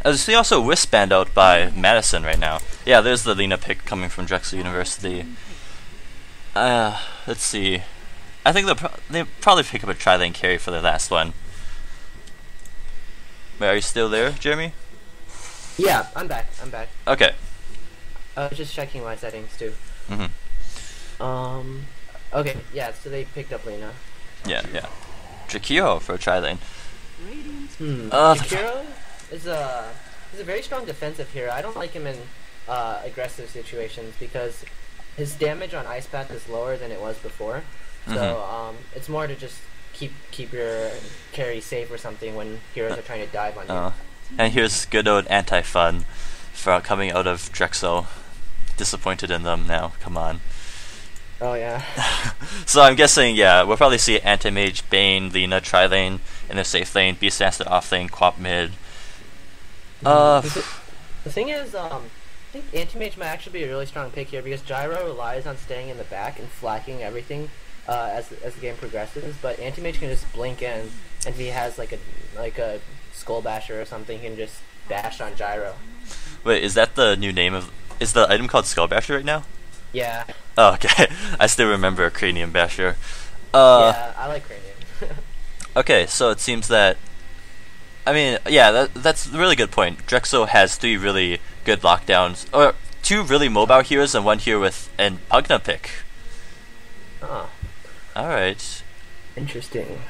I see also Wristband out by Madison right now. Yeah, there's the Lena pick coming from Drexel University. Let's see. I think they'll probably pick up a tri-lane carry for the last one. Wait, are you still there, Jeremy? Yeah, I'm back. Okay. I was just checking my settings too. Mm-hmm. Okay, yeah, so they picked up Lena. Yeah. Drakiro for a tri-lane. Shakiro is a very strong defensive hero. I don't like him in aggressive situations because his damage on Ice Path is lower than it was before. So it's more to just keep your carry safe or something when heroes are trying to dive on you. And here's good old Anti-Fun for coming out of Drexel. Disappointed in them now. Come on. Oh yeah. So I'm guessing, yeah, we'll probably see Anti-Mage, Bane, Lena, tri-lane in the safe lane, Beastmaster off lane, Quap mid. The thing is, I think Anti-Mage might actually be a really strong pick here because Gyro relies on staying in the back and flacking everything as the game progresses. But Anti-Mage can just blink in, and if he has like a Skull Basher or something, he can just bash on Gyro. Wait, is that the new name of? Is the item called Skull Basher right now? Yeah. Oh, okay. I still remember Cranium Basher. Yeah, I like Cranium. Okay, so it seems that. I mean, yeah, that's a really good point. Drexel has 3 really good lockdowns, or 2 really mobile heroes and 1 hero with an Pugna pick. Oh. Alright. Interesting.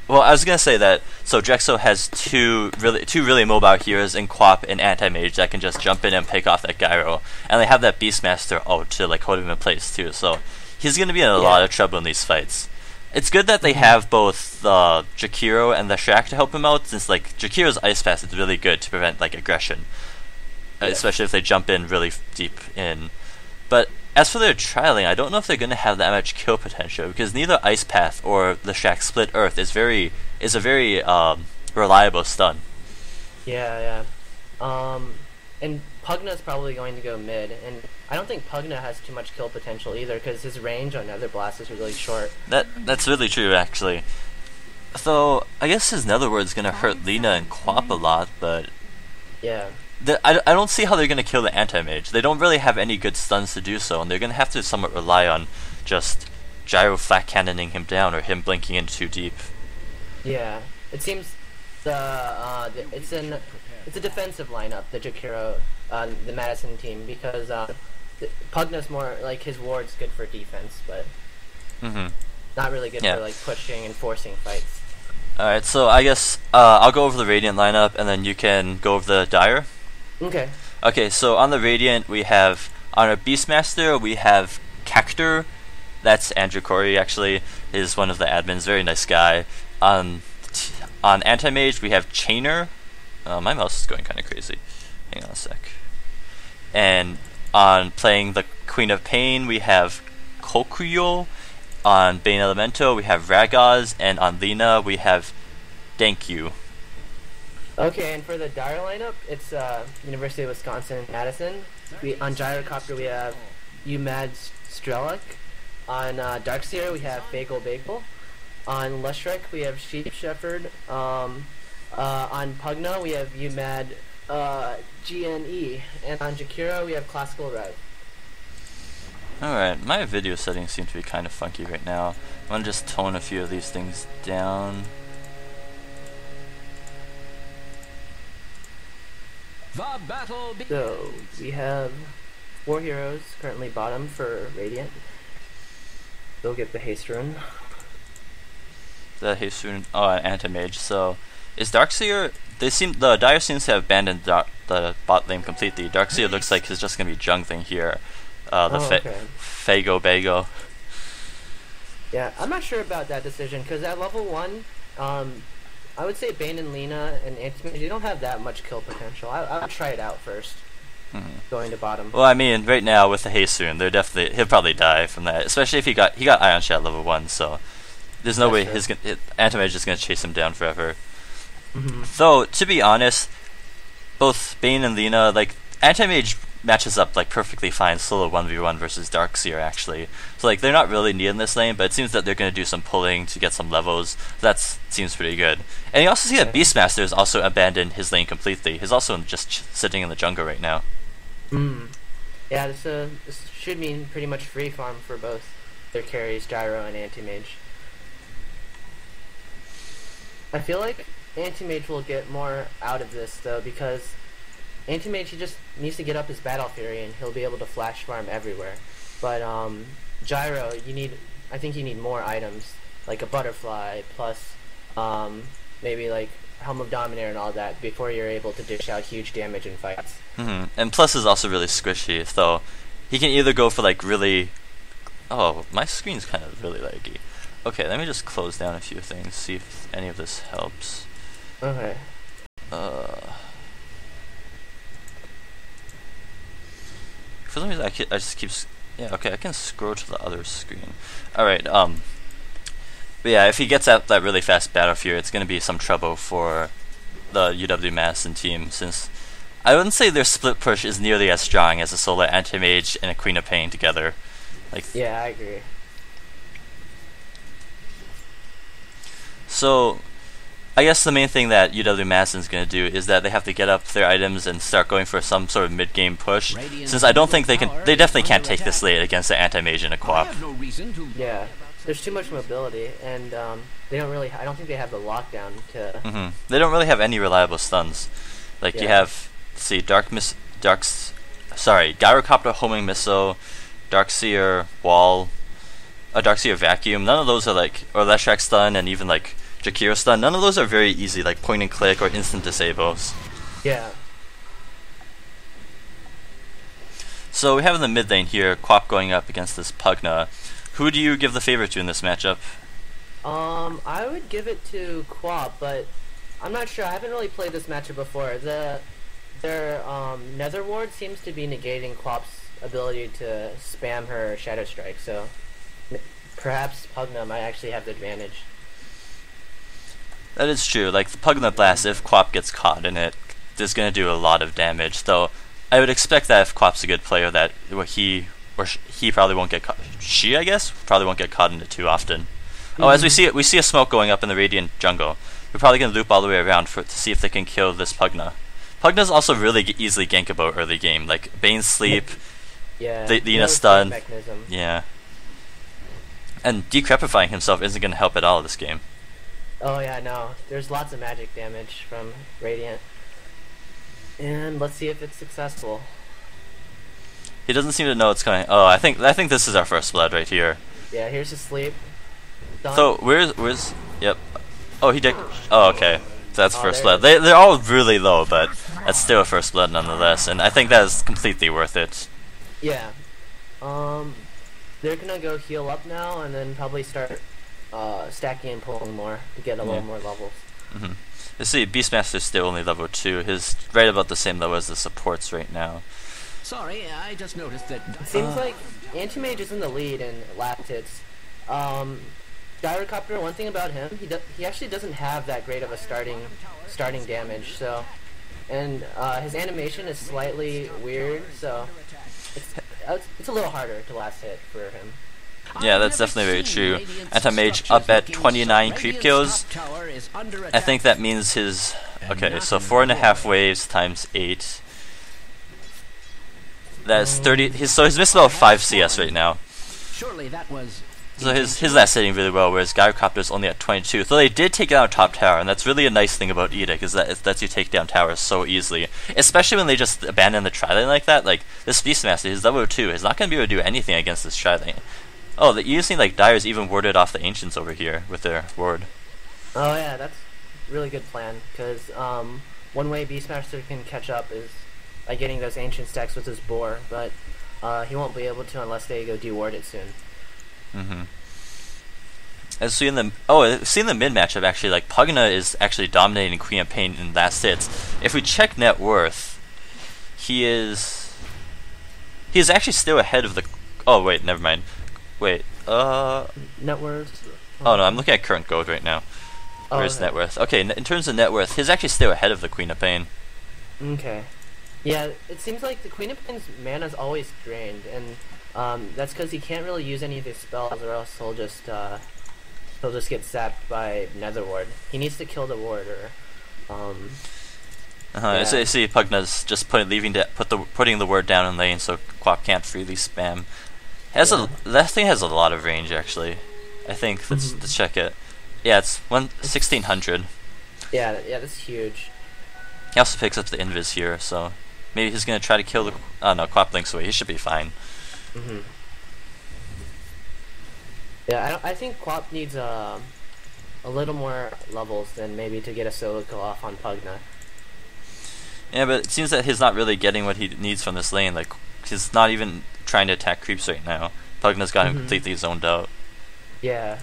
Well, I was gonna say that. So Drexel has two really mobile heroes in Quap and Anti-Mage that can just jump in and pick off that Gyro, and they have that Beastmaster out to like hold him in place too. So he's gonna be in a lot of trouble in these fights. It's good that they have both the Jakiro and the Shaq to help him out, since like Jakiro's Ice Pass is really good to prevent like aggression, especially if they jump in really deep in. But as for their tri-lane, I don't know if they're going to have that much kill potential, because neither Ice Path or the Shack Split Earth is a very reliable stun. Yeah. And Pugna's probably going to go mid, and I don't think Pugna has too much kill potential either, because his range on Nether Blast is really short. That's really true, actually. So I guess his Nether Ward's going to hurt Lena and Quap a lot, but yeah. I don't see how they're going to kill the Anti-Mage. They don't really have any good stuns to do so, and they're going to have to somewhat rely on just Gyro flat cannoning him down or him blinking in too deep. Yeah, it seems it's a defensive lineup, the Jakiro, the Madison team, because Pugna's more like his ward's good for defense, but not really good for like pushing and forcing fights. Alright, so I guess I'll go over the Radiant lineup, and then you can go over the Dire. Okay, so on the Radiant, we have, on our Beastmaster, we have Cactor. That's Andrew Corey, actually, is one of the admins, very nice guy. On Anti-Mage, we have Chainer. My mouse is going kind of crazy. Hang on a sec. And on playing the Queen of Pain, we have Kokuyo. On Bane Elemento, we have Ragaz. And on Lena, we have Dankyu. Okay, and for the Dire lineup, it's University of Wisconsin, Madison. On Gyrocopter, we have UMad Strelok. On Darkseer, we have Bagel Bagel. On Lushrek, we have Sheep Shepherd. On Pugna, we have UMad GNE. And on Jakiro, we have Classical Rev. Alright, my video settings seem to be kind of funky right now. I'm going to just tone a few of these things down. So, we have 4 heroes currently bottom for Radiant. They'll get the haste rune. The haste rune, Anti-Mage. So, is Darkseer, the Dire seems to have abandoned the bot lane completely. Darkseer looks like he's just going to be jungling here. Fago Bago. Yeah, I'm not sure about that decision, because at level 1, I would say Bane and Lena and Anti-Mage, they don't have that much kill potential. I would try it out first, going to bottom. Well, I mean, right now with the haste rune, he'll probably die from that, especially if he got Ion Shot level 1, so there's no way Anti-Mage is going to chase him down forever. Though, to be honest, both Bane and Lena, like, Anti-Mage matches up like perfectly fine solo 1v1 versus Darkseer actually. So like they're not really needed in this lane, but it seems that they're going to do some pulling to get some levels. That seems pretty good. And you also see that Beastmaster has also abandoned his lane completely. He's also just sitting in the jungle right now. Yeah, this should mean pretty much free farm for both their carries, Gyro and Anti-Mage. I feel like Anti-Mage will get more out of this though, because Anti-Mage, he just needs to get up his Battle Fury and he'll be able to flash farm everywhere. But Gyro, I think you need more items, like a Butterfly, plus maybe like Helm of Dominator and all that, before you're able to dish out huge damage in fights. And plus is also really squishy, so he can either go for like really... Oh, my screen's kind of really laggy. Okay, let me just close down a few things, see if any of this helps. Okay. For some reason, I just keep... Yeah, okay, I can scroll to the other screen. Alright, but yeah, if he gets out that really fast Battle Fury, it's going to be some trouble for the UW Madison team, since I wouldn't say their split push is nearly as strong as a solo Anti-Mage and a Queen of Pain together. Like, yeah, I agree. So, I guess the main thing that UW Madison's going to do is that they have to get up their items and start going for some sort of mid-game push, since I don't think they definitely can't take this late against the Anti-Mage and a Quap. Yeah, there's too much mobility, and I don't think they have the lockdown to... They don't really have any reliable stuns. Like, you have, let's see, Gyrocopter, Homing Missile, Darkseer, Wall, Darkseer Vacuum. None of those are like, or Leshrac Stun, and even like Jakiro Stun. None of those are very easy, like point and click or instant disables. Yeah. So we have in the mid lane here, Quap going up against this Pugna. Who do you give the favor to in this matchup? I would give it to Quap, but I'm not sure. I haven't really played this matchup before. Their Nether Ward seems to be negating Quap's ability to spam her Shadow Strike, so perhaps Pugna might actually have the advantage. That is true. Like the Pugna Blast, if Quap gets caught in it, is going to do a lot of damage. Though I would expect that if Quap's a good player, that he probably won't get caught. She, I guess, probably won't get caught in it too often. Oh, as we see a smoke going up in the Radiant jungle. We're probably going to loop all the way around to see if they can kill this Pugna. Pugna's also really easily gankable early game, like Bane's Sleep, yeah, the Ina Stun, mechanism. Yeah. And decrepifying himself isn't going to help at all this game. Oh yeah, no. There's lots of magic damage from Radiant. And let's see if it's successful. He doesn't seem to know it's coming. Oh, I think this is our first blood right here. Yeah, here's his sleep. Done. So where's yep. Oh, he did. Oh, okay. So that's first blood. They're all really low, but that's still a first blood nonetheless, and I think that is completely worth it. Yeah. They're gonna go heal up now, and then probably start stacking and pulling more to get a little more levels. Let's see, Beastmaster's still only level 2. He's right about the same level as the supports right now. Sorry, I just noticed that... It seems like Anti-Mage is in the lead in last hits. Gyrocopter, one thing about him, he actually doesn't have that great of a starting damage, so... And his animation is slightly weird, so... It's a little harder to last hit for him. Yeah, that's definitely very true. Anti-Mage up at 29 creep kills. I think that means his... Okay, so 4.5 waves times 8. That's 30... So he's missed about 5 CS right now. Surely that was... So his last hitting really well, whereas Gyrocopter's only at 22. So they did take down top tower, and that's really a nice thing about Edict, is that it lets you take down towers so easily. Especially when they just abandon the tri-lane like that. Like, this Beastmaster, he's level 2, he's not going to be able to do anything against this tri-lane. Oh, you see, like, Dyer's even warded off the Ancients over here with their ward. Oh yeah, that's a really good plan, because one way Beastmaster can catch up is by getting those Ancient stacks with his boar, but he won't be able to unless they go deward it soon. As see in the mid matchup, actually, like Pugna is actually dominating Queen of Pain in last hits. If we check net worth, he is actually still ahead of the. Oh wait, never mind. Wait, net worth. Oh no, I'm looking at current gold right now. Where's net worth? Okay, in terms of net worth, he's actually still ahead of the Queen of Pain. Okay. Yeah, it seems like the Queen of Pain's mana's always drained, and that's because he can't really use any of his spells, or else he'll just get sapped by Nether Ward. He needs to kill the ward, or yeah. So you see, Pugna's just putting the word down in lane, so Quap can't freely spam. That thing has a lot of range, actually. I think let's check it. Yeah, it's 1600. Yeah, that's huge. He also picks up the invis here, so maybe he's gonna try to kill the. Oh no, Quap blinks away. He should be fine. Yeah, I think Quap needs a little more levels than maybe to get a solo kill off on Pugna. Yeah, but it seems that he's not really getting what he needs from this lane. Like, he's not even trying to attack creeps right now. Pugna's got him completely zoned out. Yeah.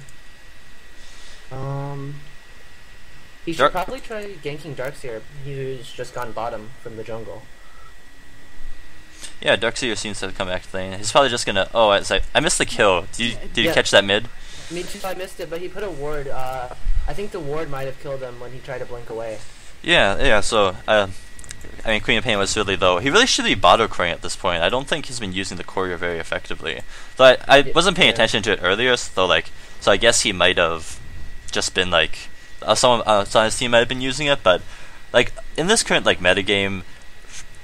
He should probably try ganking Darkseer, who's just gone bottom from the jungle. Yeah, Darkseer seems to have come back to lane. He's probably just gonna. Oh, I missed the kill. Did you catch that mid? Me too. I missed it, but he put a ward. I think the ward might have killed him when he tried to blink away. Yeah. So, I mean, Queen of Pain was really low. He really should be bottle coring at this point. I don't think he's been using the courier very effectively. But I wasn't paying attention to it earlier, so I guess he might have just been like someone on his team might have been using it. But like in this current like metagame,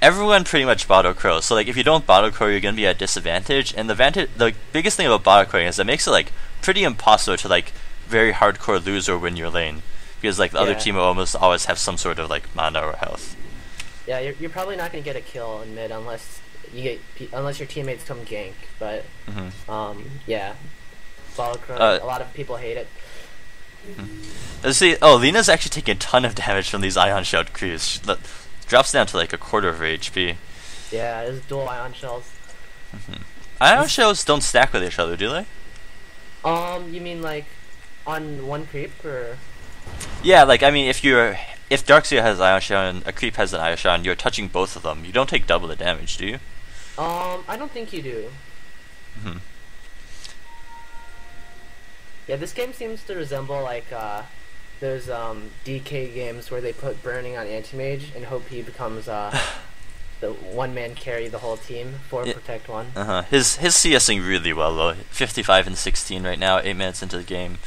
everyone pretty much bottle crows. So like if you don't bottle crow, you're gonna be at a disadvantage. And the biggest thing about bottle crowing is it makes it like pretty impossible to like very hardcore lose or win your lane, because like the other team will almost always have some sort of like mana or health. Yeah, you're probably not gonna get a kill in mid unless your teammates come gank. But yeah, bottle crow. A lot of people hate it. Let's see. Oh, Lena's actually taking a ton of damage from these Ion Shell creeps. Drops down to like a quarter of her HP. Yeah, it's dual Ion Shells. Ion Shells don't stack with each other, do they? You mean like on one creep, or? Yeah, like I mean, if Darkseer has Ion Shell and a creep has an Ion Shell, and you're touching both of them, you don't take double the damage, do you? I don't think you do. Yeah, this game seems to resemble like those DK games where they put Burning on Anti-Mage and hope he becomes the one-man carry the whole team for Protect 1. His CSing really well though. 55 and 16 right now, 8 minutes into the game.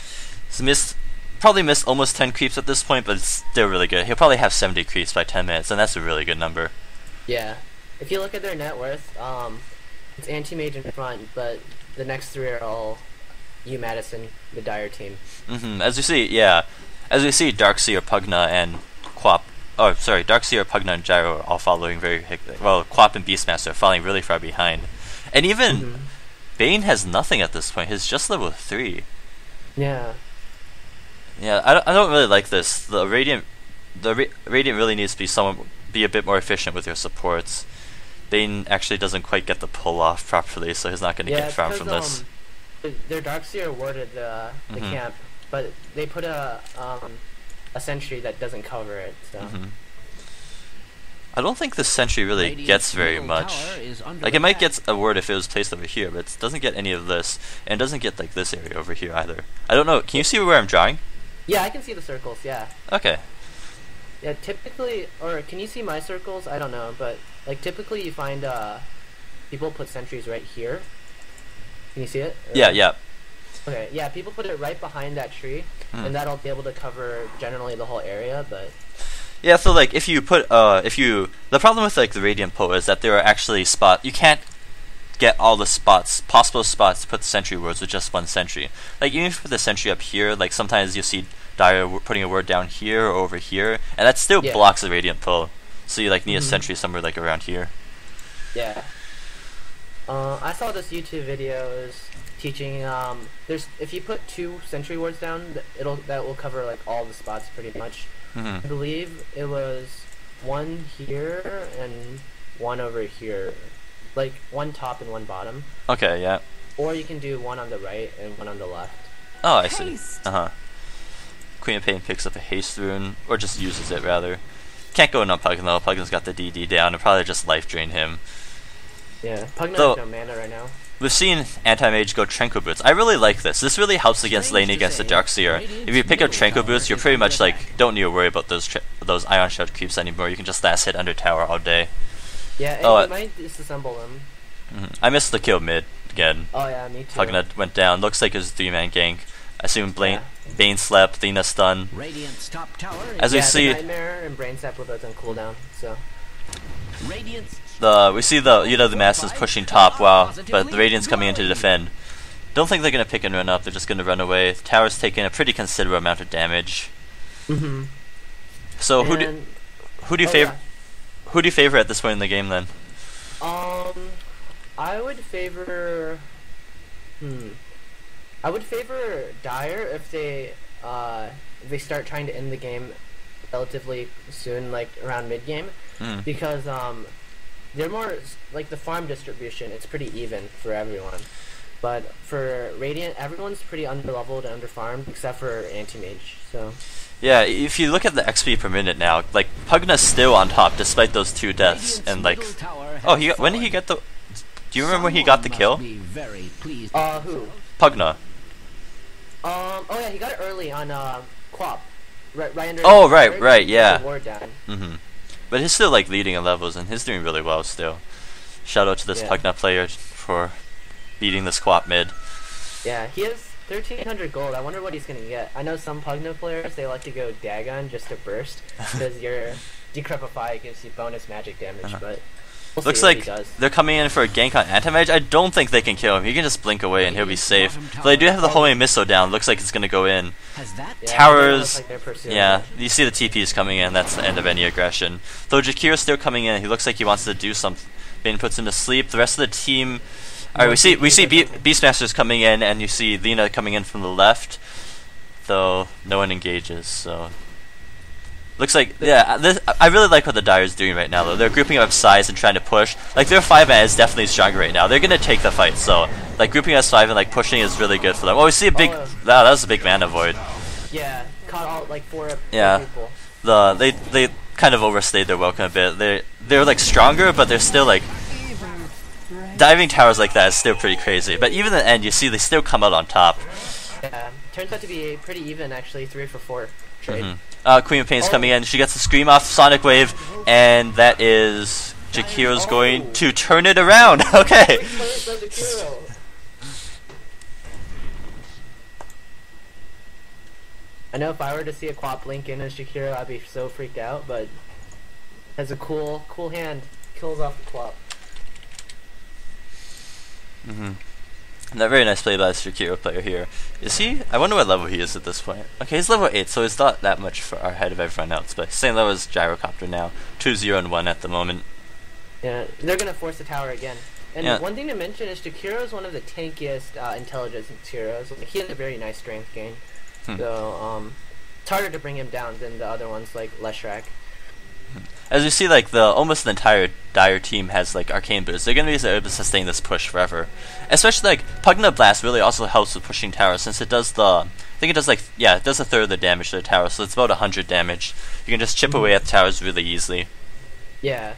He's probably missed almost 10 creeps at this point, but it's still really good. He'll probably have 70 creeps by 10 minutes, and that's a really good number. Yeah. If you look at their net worth, it's Anti-Mage in front, but the next three are all you, Madison, the Dire team. As we see, Darkseer, Pugna, and Quap. Oh, sorry, Darkseer, Pugna, and Gyro are all following very well. Quap and Beastmaster are falling really far behind, and even Bane has nothing at this point. He's just level 3. Yeah. Yeah, I don't really like this. The Radiant really needs to be a bit more efficient with your supports. Bane actually doesn't quite get the pull off properly, so he's not going to get farmed from this. Their Darkseer warded the camp, but they put a sentry that doesn't cover it. So. I don't think the sentry really gets very much. Like it might get a ward if it was placed over here, but it doesn't get any of this, and it doesn't get like this area over here either. I don't know. Can you see where I'm drawing? Yeah, I can see the circles. Yeah. Okay. Yeah, typically, or can you see my circles? I don't know, but like typically you find people put sentries right here. Can you see it? Or? Yeah. Okay, yeah, people put it right behind that tree, and that'll be able to cover generally the whole area, but... Yeah, so like if you put, the problem with like the Radiant Pole is that there are actually you can't get all the possible spots to put the sentry wards with just one sentry. Like even if you put the sentry up here, like sometimes you see Dire putting a ward down here or over here, and that still blocks the Radiant Pole. So you like need a sentry somewhere like around here. Yeah. I saw this YouTube video is teaching if you put 2 sentry wards down, that will cover like all the spots pretty much. I believe it was one here and one over here, like one top and one bottom. Okay, yeah. Or you can do one on the right and one on the left. Oh, I see. Queen of Pain picks up a haste rune, or just uses it rather. Can't go in on Pugna though. Pugna's got the DD down, and probably just life drain him. Yeah, Pugna has no mana right now. We've seen Anti-Mage go Tranquil Boots. I really like this. This really helps against laning against the Darkseer. If you pick up Tranquil Boots, you're pretty much like, don't need to worry about those Ion Shell creeps anymore. You can just last hit under tower all day. Yeah, and Oh, we might disassemble them. I missed the kill mid again. Oh yeah, me too. Pugna went down. Looks like it was 3-man gank. I assume Yeah. Bane slept, Athena stun. Radiant's top tower is As we Yeah, see, the Nightmare and Brain Sap were both on cooldown, so. Radiant's we see the Masters pushing top, but the Radiant's coming in to defend. Don't think they're gonna pick and run up. They're just gonna run away. The tower's taking a pretty considerable amount of damage. So who do you favor? Yeah. Who do you favor at this point in the game then? I would favor. I would favor Dire if they start trying to end the game relatively soon, like around mid game, because they're more like the farm distribution. It's pretty even for everyone, but for Radiant, everyone's pretty underleveled and underfarmed except for Anti-Mage. So. Yeah, if you look at the XP per minute now, like Pugna's still on top despite those 2 deaths, and like, when did he get the? Do you remember when he got the kill? Who? Pugna. Oh yeah, he got it early on Quap. Right under. Oh right, yeah. Ward down. But he's still like leading in levels, and he's doing really well still. Shout out to this Pugna player for beating the squat mid. Yeah, he has 1,300 gold. I wonder what he's gonna get. I know some Pugna players, they like to go Dagon just to burst because your Decrepify gives you bonus magic damage, but we'll looks see what like he does. they're coming in for a gank on Anti-Mage. I don't think they can kill him. He can just blink away and he'll be safe. So they do have the homing missile down. Looks like it's gonna go in. Yeah, Towers. like they're pursuing Yeah, it. you see the TPs coming in. That's the end of any aggression. Though Jakira's still coming in. He looks like he wants to do something. Bane puts him to sleep. The rest of the team. Alright, we see Beastmasters coming in, and you see Lena coming in from the left, though no one engages. So looks like I really like what the Dire's doing right now. Though they're grouping up size and trying to push. Like their 5-man is definitely stronger right now. They're gonna take the fight. So like grouping as 5 and like pushing is really good for them. Oh, we see a big. Wow, that was a big mana void. Yeah, caught all like four people. They kind of overstayed their welcome a bit. They're like stronger, but they're still like. Diving towers like that is still pretty crazy, but even in the end, you see they still come out on top. Yeah, turns out to be pretty even actually, 3 for 4 trade. Queen of Pain's coming in. She gets the scream off Sonic Wave, and that is Jakira's going to turn it around. Okay. I know if I were to see a Quap blink in as Jakira, I'd be so freaked out, but has a cool hand, kills off the Quap. That very nice play by the Shakira player here. Is he? I wonder what level he is at this point. Okay, he's level 8, so he's not that much ahead of everyone else, but same level as Gyrocopter now. 2-0 and 1 at the moment. Yeah, they're gonna force the tower again. And one thing to mention is Jakiro is one of the tankiest intelligence heroes. He has a very nice strength gain. So it's harder to bring him down than the other ones like Leshrac. As you see, like almost the entire Dire team has like arcane boots. They're gonna be able to sustain this push forever. Especially like Pugna Blast really also helps with pushing towers since it does I think it does like it does a third of the damage to the tower, so it's about 100 damage. You can just chip away at towers really easily. Yeah,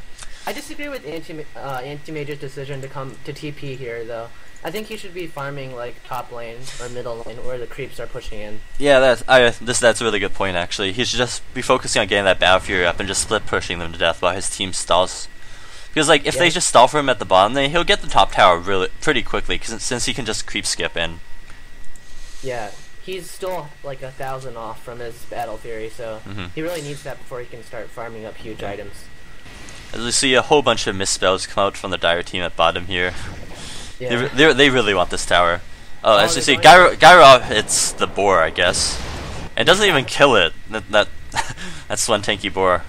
I disagree with Anti-Mage's decision to come to TP here though. I think he should be farming like top lane or middle lane where the creeps are pushing in. Yeah, that's a really good point actually. He should just be focusing on getting that Battle Fury up and just split pushing them to death while his team stalls. Because like if they just stall for him at the bottom, then he'll get the top tower pretty quickly since he can just creep skip in. Yeah, he's still like 1,000 off from his Battle Fury, so he really needs that before he can start farming up huge items. As we see a whole bunch of misspells come out from the Dire team at bottom here. Yeah. They really want this tower. As you see, Gyro hits the boar, I guess. And doesn't even kill it. That's one tanky boar.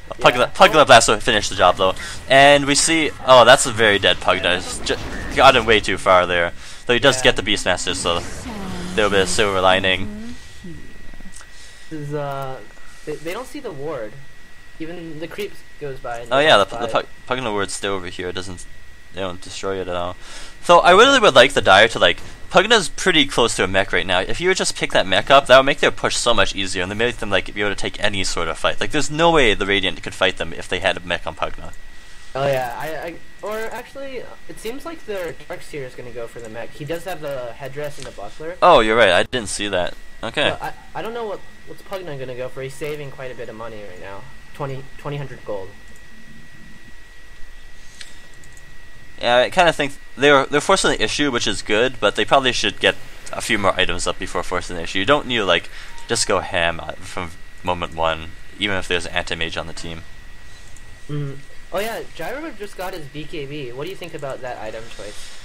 Pugna Blast will finish the job though. And we see, that's a very dead Pugna. Got him way too far there. Though he does get the Beastmaster, so a little bit of silver lining. They don't see the ward. Even the creep goes by. Oh yeah, the Pugna ward's still over here. They don't destroy it at all. So I really would like the Dire to like. Pugna's pretty close to a mech right now. If you would just pick that mech up, that would make their push so much easier, and they make them like be able to take any sort of fight. Like there's no way the Radiant could fight them if they had a mech on Pugna. Oh yeah, or actually, it seems like their Drexel is going to go for the mech. He does have the headdress and the buckler. Oh, you're right. I didn't see that. Okay. So I don't know what's Pugna going to go for. He's saving quite a bit of money right now. 2,000 gold. Yeah, I kind of think they're forcing the issue, which is good, but they probably should get a few more items up before forcing the issue. You don't need to like just go ham from moment one, even if there's an anti-mage on the team. Mm. Oh yeah, Gyro just got his BKB. What do you think about that item choice?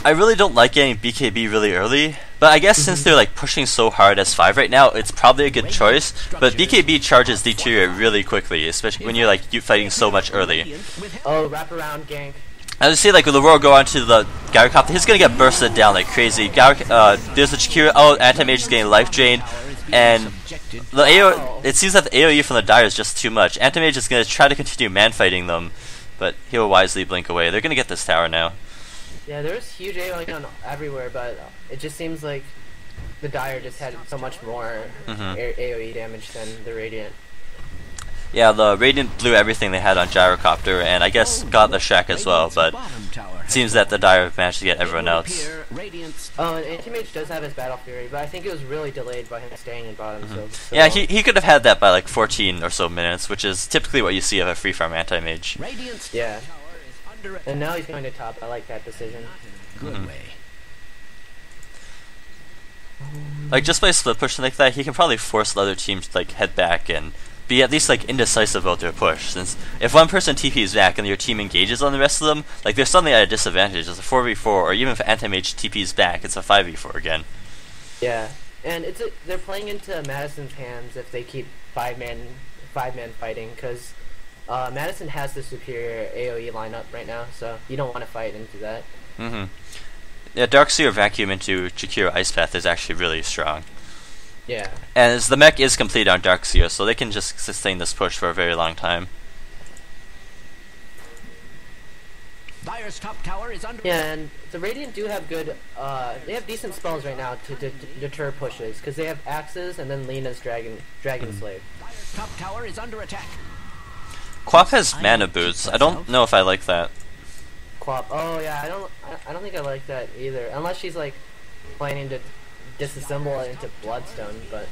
I really don't like getting BKB really early, but I guess since they're like pushing so hard S5 right now, it's probably a good choice. But BKB charges deteriorate really quickly, especially when you're like fighting so much early. Oh, wraparound gank. As you see, like when the Roar go onto the Gyrocopter, he's gonna get bursted down like crazy. There's a Chikira. Oh, anti-mage is getting life drained, and the AoE. It seems that the AoE from the Dire is just too much. Anti-mage is gonna try to continue man fighting them, but he'll wisely blink away. They're gonna get this tower now. Yeah, there's huge AoE on everywhere, but it just seems like the Dire just had so much more AoE damage than the Radiant. Yeah, the Radiant blew everything they had on Gyrocopter, and I guess got the Shack as well, but it seems that the Dire managed to get everyone else. Oh, and Anti-Mage does have his Battle Fury, but I think it was really delayed by him staying in bottom. So yeah, he could have had that by like 14 or so minutes, which is typically what you see of a free farm anti-mage. Yeah. And now he's going to top. I like that decision. Like just by split pushing like that, he can probably force the other teams to like head back and be at least like indecisive about their push. Since if one person TPs back and your team engages on the rest of them, like they're suddenly at a disadvantage. It's a 4v4, or even if anti-mage TPs back, it's a 5v4 again. Yeah, and they're playing into Madison's hands if they keep five man fighting, because Madison has the superior AoE lineup right now, so you don't want to fight into that. Yeah, Darkseer Vacuum into Chikira Ice Path is actually really strong. Yeah. And the mech is complete on Darkseer, so they can just sustain this push for a very long time. Dire's top tower is under. Yeah, and the Radiant do have good, they have decent spells right now to deter pushes, because they have Axes and then Lena's Dragon Slave. Dire's top tower is under attack. Quap has mana boots. I don't know if I like that. Quap. Oh yeah, I don't think I like that either. Unless she's like planning to disassemble it into Bloodstone, but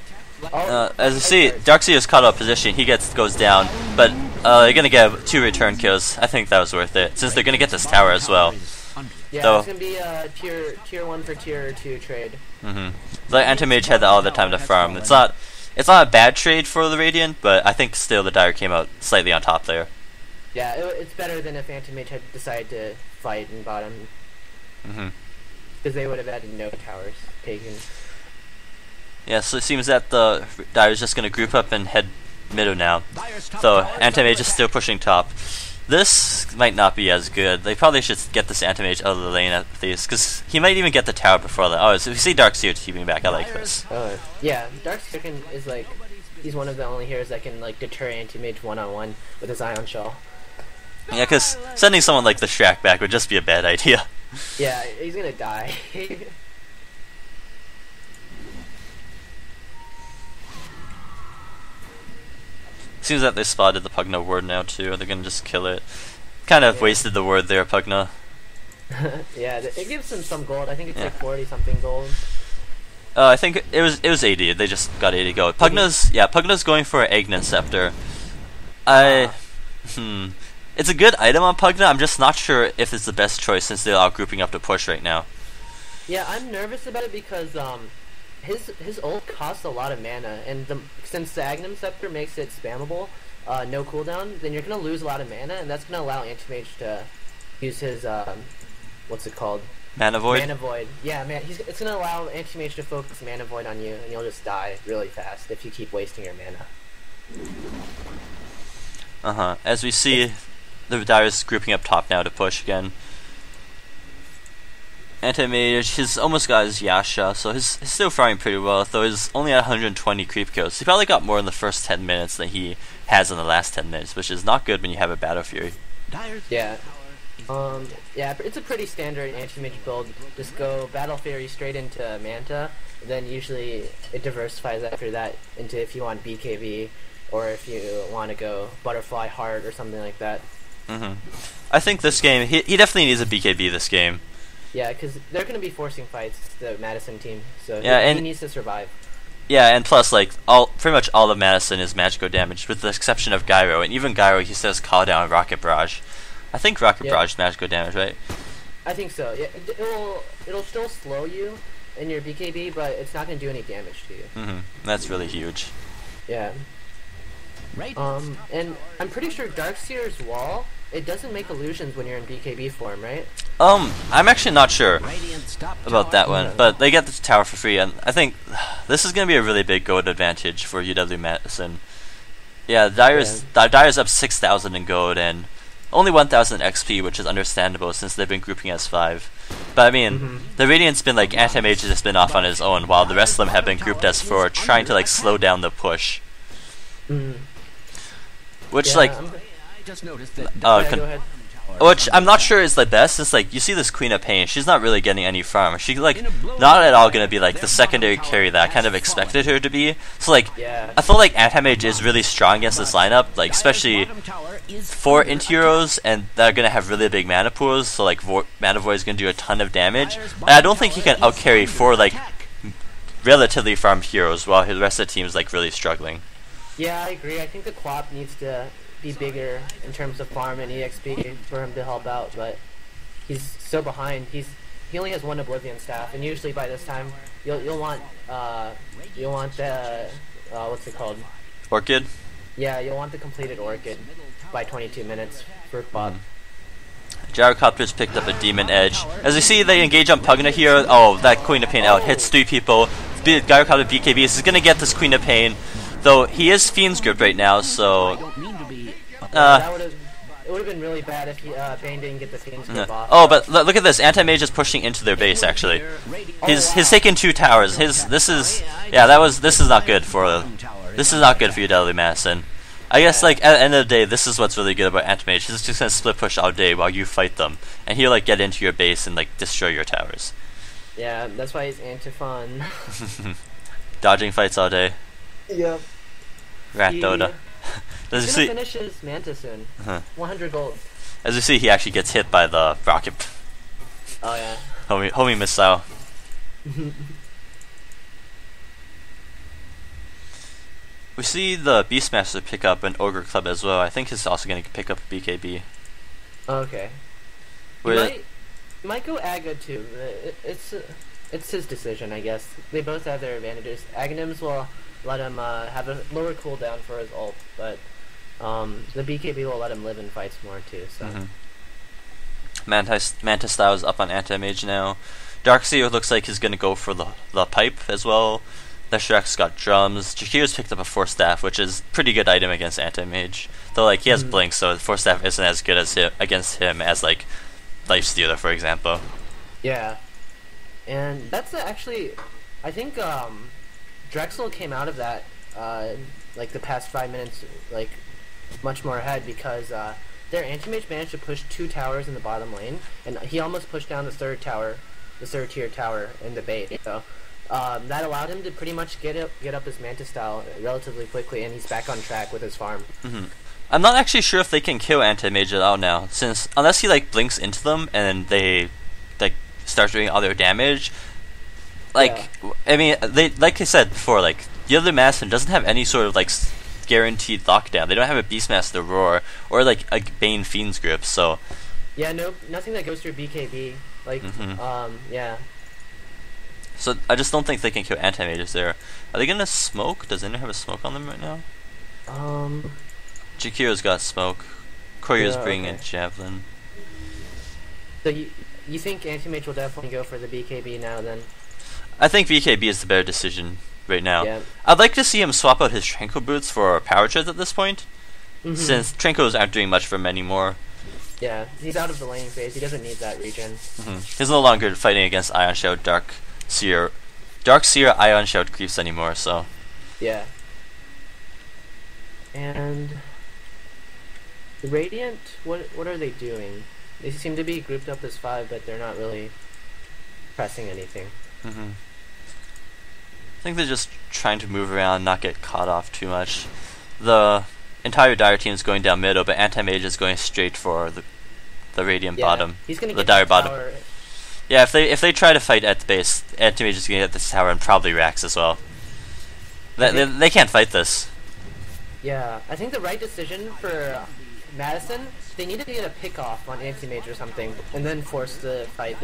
as you see, Darkseer is caught up position. He goes down, but they're gonna get 2 return kills. I think that was worth it, since they're gonna get this tower as well. Yeah, so, it's gonna be a tier 1 for tier 2 trade. The anti-mage had all the time to farm. It's not a bad trade for the Radiant, but I think still the Dire came out slightly on top there. Yeah, it's better than if Anti-Mage had decided to fight in bottom. Because they would have had no towers taken. Yeah, so it seems that the Dire is just going to group up and head middle now. So Anti-Mage is still pushing top. This might not be as good. They probably should get this Anti-Mage out of the lane at least, because he might even get the tower before that. Oh, so we see Darkseer keeping back. I like this. Yeah, Darkseer is like, he's one of the only heroes that can like deter Anti-Mage one-on-one with his Ion Shell. Yeah, because sending someone like the Shrek back would just be a bad idea. Yeah, he's gonna die. Seems that they spotted the Pugna ward now too. They're gonna just kill it. Kind of wasted the ward there, Pugna. Yeah, it gives them some gold. I think it's like 40 something gold. I think it was 80. They just got 80 gold. Pugna's going for an Agnan Scepter. It's a good item on Pugna. I'm just not sure if it's the best choice since they're all grouping up to push right now. Yeah, I'm nervous about it because his ult costs a lot of mana, and since the Agnan Scepter makes it spammable, no cooldown, then you're gonna lose a lot of mana, and that's gonna allow Anti-Mage to use his what's it called? Mana Void? Mana Void. Yeah, man, it's gonna allow Anti-Mage to focus Mana Void on you, and you'll just die really fast if you keep wasting your mana. As we see, the Dire's grouping up top now to push again. Anti-Mage, he's almost got his Yasha, so he's still farming pretty well, though he's only at 120 creep kills. He probably got more in the first 10 minutes than he has in the last 10 minutes, which is not good when you have a Battle Fury. Yeah. Yeah, it's a pretty standard Anti-Mage build. Just go Battle Fury straight into Manta, then usually it diversifies after that into if you want BKB, or if you want to go Butterfly Heart or something like that. I think this game, he definitely needs a BKB this game. Yeah, because they're going to be forcing fights, the Madison team, so yeah, he needs to survive. Yeah, and plus, like, pretty much all of Madison is magical damage, with the exception of Gyro, and even Gyro, he says Call Down Rocket Barrage. I think Rocket Yeah. Barrage is magical damage, right? I think so. Yeah, it'll still slow you in your BKB, but it's not gonna do any damage to you. That's really huge. Yeah. Radiant's And I'm pretty sure Darkseer's wall, it doesn't make illusions when you're in BKB form, right? I'm actually not sure Radiant's top about that one, Yeah. but they get the tower for free, and I think this is going to be a really big gold advantage for UW Madison. Yeah, Dyer's up 6,000 in gold and only 1,000 XP, which is understandable since they've been grouping as 5. But I mean, the Radiant's been like Anti-Mage has been off on his own, while the rest of them have been grouped as 4, trying to like slow down the push. Which Yeah, like, I just noticed that yeah, go ahead. which I'm not sure is the best, since like you see this Queen of Pain, she's not really getting any farm. She's like not at all gonna be like the secondary carry that I kind of expected her to be. So like, Yeah. I feel like Anti-Mage is really strong against this lineup, like especially 4 Inti-Heroes, and they're gonna have really big mana pools. So like Mana Void is gonna do a ton of damage. And I don't think he can outcarry 4 like relatively farmed heroes, while the rest of the team is like really struggling. Yeah, I agree. I think the Quap needs to be bigger in terms of farm and EXP for him to help out, but he's so behind. He only has 1 Oblivion staff, and usually by this time you'll want the what's it called? Orchid. Yeah, you'll want the completed Orchid by 22 minutes for Quap. Gyrocopter's picked up a Demon Edge. As you see, they engage on Pugna here. Oh, that Queen of Pain out hits 3 people. Gyrocopter BKBs is gonna get this Queen of Pain, though he is Fiend's Grip right now, so It would have been really bad if Bane didn't get the Fiend's Grip off. oh, but look at this. Anti-Mage is pushing into their base actually. He's taken 2 towers. This is not good for UW Madison. I guess like at the end of the day, this is what's really good about Anti-Mage. He's just gonna split push all day while you fight them, and he'll like get into your base and like destroy your towers. Yeah, that's why he's anti-fun. Dodging fights all day. Yep. Rat Dota. As you He's see, gonna finish his Manta soon. 100 gold. as you see, he actually gets hit by the rocket. Oh yeah. Homie missile. We see the Beastmaster pick up an Ogre Club as well. I think he's also going to pick up a BKB. Okay. Where- He might go Aga too. It's his decision, I guess. They both have their advantages. Aghanims will let him have a lower cooldown for his ult, but the BKB will let him live in fights more too. So. Mantis Style is up on Anti-Mage now. Darkseer looks like he's going to go for the pipe as well. Leshrek's got drums. Jakir's picked up a Force Staff, which is a pretty good item against Anti-Mage. Though like he has Blink, so Force Staff isn't as good as against him as like Life Stealer, for example. Yeah. And that's actually, I think Drexel came out of that like the past 5 minutes like much more ahead because their anti-mage managed to push 2 towers in the bottom lane, and he almost pushed down the third tier tower in the bait. So that allowed him to pretty much get up his Mantis style relatively quickly, and he's back on track with his farm. I'm not actually sure if they can kill Anti-Mage at all now, since unless he like blinks into them and they like start doing all their damage. Like I mean, they like I said before, like the other Madison doesn't have any sort of like guaranteed lockdown. They don't have a Beastmaster Roar or like a Bane Fiend's Grip, so yeah, nothing that goes through BKB. Like yeah. So I just don't think they can kill Anti-Mages there. Are they gonna smoke? Does anyone have a smoke on them right now? Jakira's got smoke. Courier's bringing a Javelin. So you think Anti-Mage will definitely go for the BKB now then? I think BKB is the better decision right now. Yeah. I'd like to see him swap out his Tranquil Boots for Power Treads at this point, since Tranquils aren't doing much for him anymore. Yeah, he's out of the laning phase. He doesn't need that regen. He's no longer fighting against Ion Shroud, Dark Seer, Ion Shroud creeps anymore, so... Yeah. And... the Radiant, what are they doing? They seem to be grouped up as 5, but they're not really pressing anything. I think they're just trying to move around, not get caught off too much. The entire Dire team is going down middle, but Anti-Mage is going straight for the Radiant bottom. He's gonna the get Dire the bottom. tower. Yeah, if they try to fight at the base, Anti-Mage is going to get this tower and probably Rax as well. They can't fight this. Yeah, I think the right decision for Madison, they need to get a pick off on anti-mage or something, and then force the fight.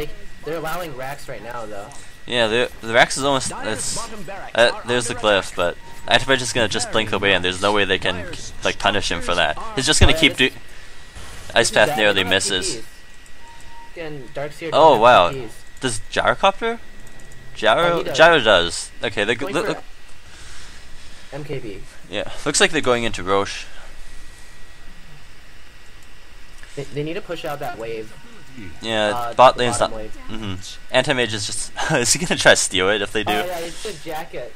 They're allowing racks right now though. Yeah, the Rax is almost. There's the glyph, but anti-mage is gonna just blink away, and there's no way they can like punish him for that. He's just gonna keep do. Ice Path narrowly misses. And Darkseer Oh wow, TPs. does Gyrocopter? Oh, he does. Gyro does. Okay, they Going for MKB. yeah. Looks like they're going into Roche. They need to push out that wave. Yeah, bot the lane's not. bottom wave. Anti-mage is just. Is he gonna try to steal it if they do? Oh yeah, it's a jacket.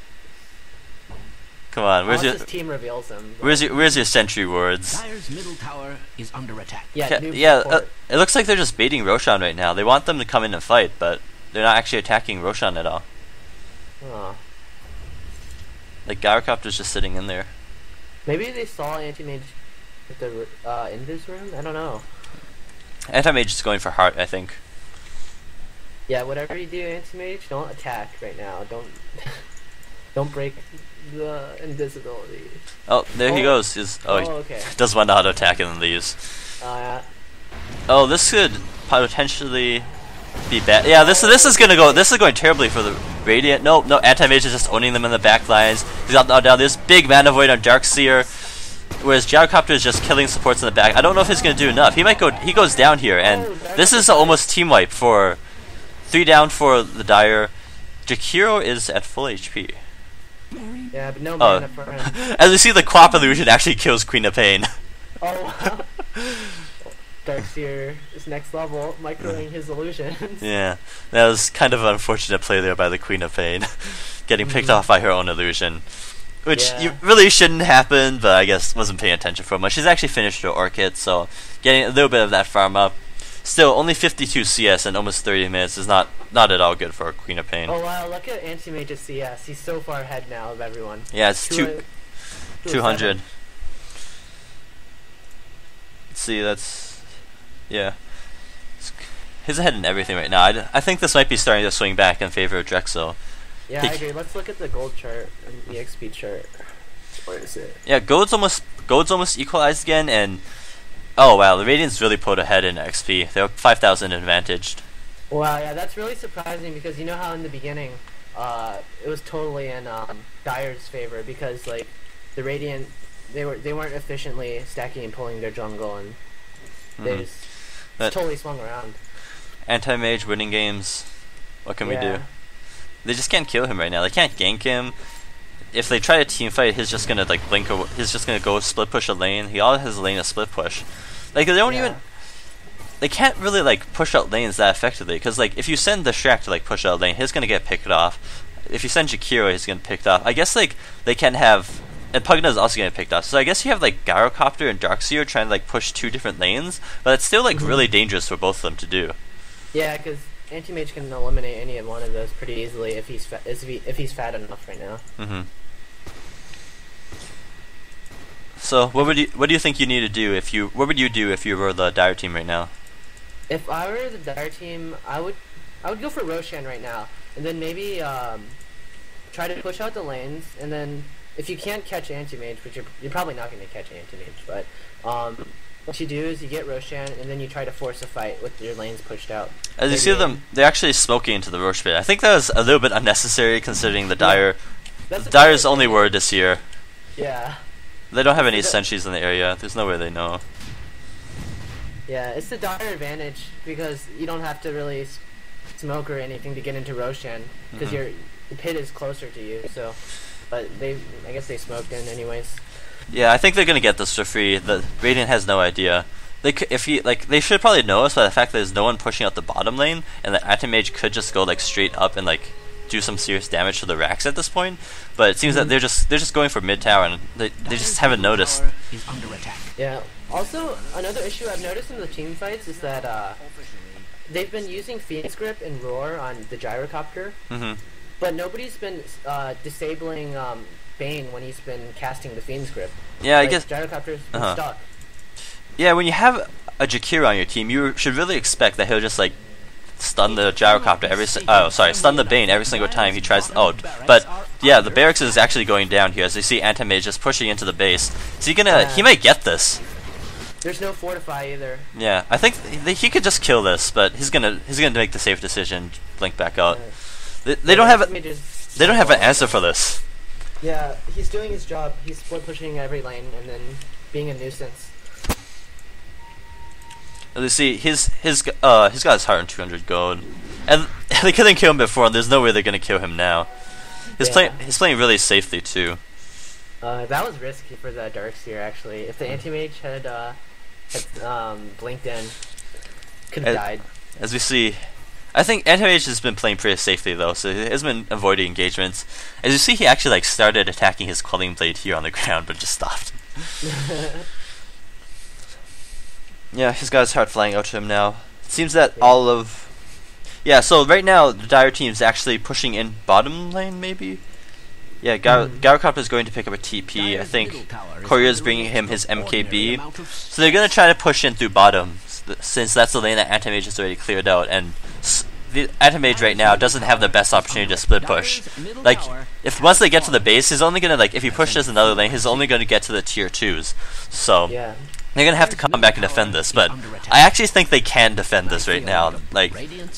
Come on, where's Unless your his team reveals him. where's your sentry wards? Dire's middle tower is under attack. Yeah, noob Yeah, support. it looks like they're just baiting Roshan right now. They want them to come in and fight, but they're not actually attacking Roshan at all. Aw. Like Gyrocopter's just sitting in there. Maybe they saw anti-mage at the invis room. I don't know. Anti-mage is going for heart, I think. Yeah, whatever you do, anti-mage, don't attack right now. Don't break the invisibility. Oh, there he Oh. goes. He okay. does one auto attack and then leaves. Yeah. Oh, this could potentially be bad. Yeah, this is gonna go. This is going terribly for the Radiant. No, Anti-mage is just owning them in the back lines. He's got down this big mana void on Darkseer, whereas Gyrocopter is just killing supports in the back. I don't know if he's gonna do enough. He might go. He goes down here, and this is almost team wipe for 3 down for the Dire. Jakiro is at full HP. Yeah, but no Oh. mana for him. As we see, the Quap illusion actually kills Queen of Pain. Oh. Darkseer is next level, microing his illusions. Yeah, that was kind of an unfortunate play there by the Queen of Pain, getting picked off by her own illusion, which Yeah. you really shouldn't happen, but I guess wasn't paying attention for much. She's actually finished her Orchid, so getting a little bit of that farm up. Still, only 52 CS in almost 30 minutes is not at all good for a Queen of Pain. Oh wow, look at anti-mage's CS. He's so far ahead now of everyone. Yeah, it's 200. 207. Let's see, that's yeah. He's ahead in everything right now. I think this might be starting to swing back in favor of Drexel. Yeah, I agree. Let's look at the gold chart and the XP chart. Where is it? Yeah, gold's almost equalized again, and oh wow, the Radiant's really pulled ahead in XP. They're 5,000 advantaged. Wow, yeah, that's really surprising because you know how in the beginning, it was totally in Dire's favor because like the Radiant, they weren't efficiently stacking and pulling their jungle, and they just totally swung around. Anti-mage winning games. What can we Yeah. do? They just can't kill him right now. They can't gank him. If they try to team fight, he's just gonna like blink. He's just gonna go split push a lane. He always has a lane to split push. Like they don't even. They can't really like push out lanes that effectively because like if you send the Shrek to like push out a lane, he's gonna get picked off. If you send Jakiro, he's gonna get picked off. I guess like they can have. And Pugna is also getting picked off. So I guess you have like Gyrocopter and Darkseer trying to like push 2 different lanes, but it's still like really dangerous for both of them to do. Yeah, because anti-mage can eliminate any of one of those pretty easily if he's if he's fat enough right now. Mm-hmm. So what do you think you need to do what would you do if you were the Dire team right now? If I were the Dire team, I would go for Roshan right now, and then maybe try to push out the lanes, and then if you can't catch anti-mage, which you're probably not going to catch anti-mage, but what you do is you get Roshan, and then you try to force a fight with your lanes pushed out. As you see them, they're actually smoking into the Roche pit. I think that was a little bit unnecessary considering the Dire. That's Dire's only word this year. Yeah. They don't have any sentries in the area. There's no way they know. Yeah, it's the Dire advantage because you don't have to really smoke or anything to get into Roshan because the pit is closer to you. So, but I guess they smoked in anyways. Yeah, I think they're gonna get this for free. The Radiant has no idea. They should probably know us by the fact that there's no one pushing out the bottom lane, and the anti-mage could just go like straight up and like do some serious damage to the racks at this point. But it seems that they're just going for mid tower, and they just haven't noticed. Is under attack. Yeah. Also, another issue I've noticed in the team fights is that they've been using Phoenix Grip and Roar on the Gyrocopter, but nobody's been disabling Bane when he's been casting the Phoenix Grip. Yeah, like, I guess. Gyrocopter's been stuck. Yeah, when you have a Jakiro on your team, you should really expect that he'll just like stun the Gyrocopter stun the Bane every single time he tries. But yeah, the barracks is actually going down here as you see Anti-Mage just pushing into the base. So he might get this. There's no fortify either. Yeah, I think he could just kill this, but he's gonna make the safe decision, blink back out. They don't have an answer for this. Yeah, he's doing his job. He's split pushing every lane and then being a nuisance. As you see, he's got his heart and 200 gold, and they couldn't kill him before, and there's no way they're gonna kill him now. He's playing really safely too. That was risky for the Darkseer actually. If the anti-mage had blinked in, could have died. As we see, I think anti-mage has been playing pretty safely though, so he has been avoiding engagements. As you see, he actually started attacking his quelling blade here on the ground, but just stopped. Yeah, he's got his heart flying out to him now. It seems that all of... Yeah, so right now, the Dire team's actually pushing in bottom lane, maybe? Yeah, Gyrocopter is going to pick up a TP. I think Courier's bringing him his MKB. So they're going to try to push in through bottom, since that's the lane that Anti-Mage has already cleared out, and the Anti-Mage right now doesn't have the best opportunity to split push. Like, if once they get to the base, he's only going to, like, if he pushes another lane, he's only going to get to the tier 2s. So... Yeah. They're gonna have to come back and defend this, but I actually think they can defend this right now. Like,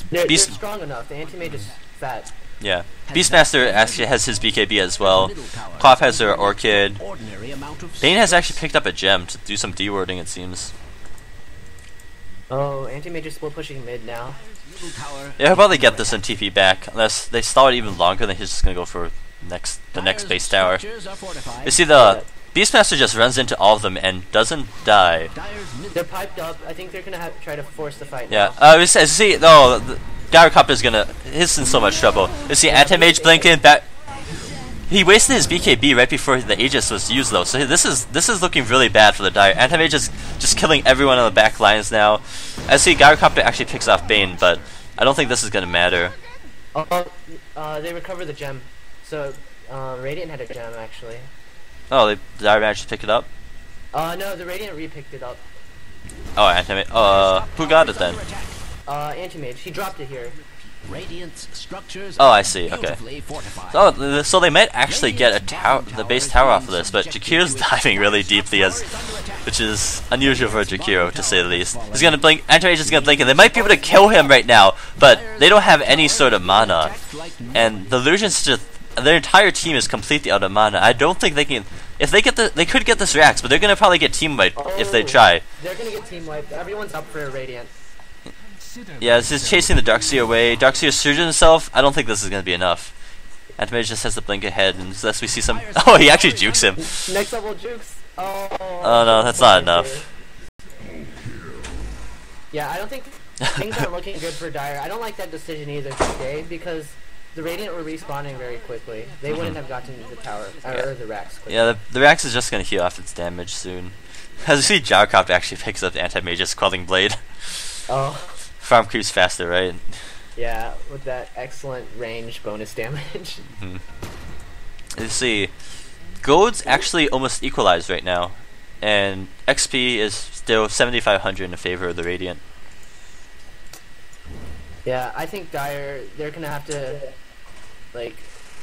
they're strong enough. The anti-mage is fat. Yeah, Beastmaster actually has his BKB as well. Cloth has their Orchid. Bane has actually picked up a gem to do some D-wording, it seems. Oh, anti-mage is split pushing mid now. Yeah, he'll probably get this and TP back, unless they stall it even longer. Then he's just gonna go for the next base tower. You see the Beastmaster just runs into all of them and doesn't die. They're piped up. I think they're gonna try to force the fight. Yeah. See, no, Gyrocopter's gonna. He's in so much trouble. You see, Anti-Mage blinking back. He wasted his BKB right before the Aegis was used, though. So this is looking really bad for the Dire. Anti-Mage is just killing everyone on the back lines now. I see Gyrocopter actually picks off Bane, but I don't think this is gonna matter. They recover the gem. So Radiant had a gem actually. Oh, the Dire managed to pick it up? No, the Radiant re-picked it up. Oh, Anti-Mage. Who got it then? Anti-Mage. He dropped it here. Oh, I see. Okay. So they might actually get the base tower off of this, but Jakiro's diving really deeply, which is unusual for Jakiro, to say the least. He's gonna blink. Anti-Mage is gonna blink, and they might be able to kill him right now, but they don't have any sort of mana, and the illusions just. Their entire team is completely out of mana. I don't think they can. If they get they could get this Reax, but they're gonna probably get team wiped if they try. They're gonna get team wiped. Everyone's up for a Radiant. Yeah, this is chasing the Darkseer away. Darkseer surged himself. I don't think this is gonna be enough. Anti-Mage just has to blink ahead, and unless we see some. Oh, he actually jukes him. Next level jukes. Oh no, that's not enough. Yeah, I don't think things aren't looking good for Dire. I don't like that decision either today because. The Radiant were respawning very quickly. They wouldn't have gotten to the tower, or the Rax quickly. Yeah, the Rax is just going to heal off its damage soon. As you see, Gyrocopter actually picks up the Anti-Mage's Quelling Blade. Oh. Farm creeps faster, right? Yeah, with that excellent range bonus damage. You see, Gold's actually almost equalized right now. And XP is still 7,500 in favor of the Radiant. Yeah, I think Dire, they're going to have to... Like,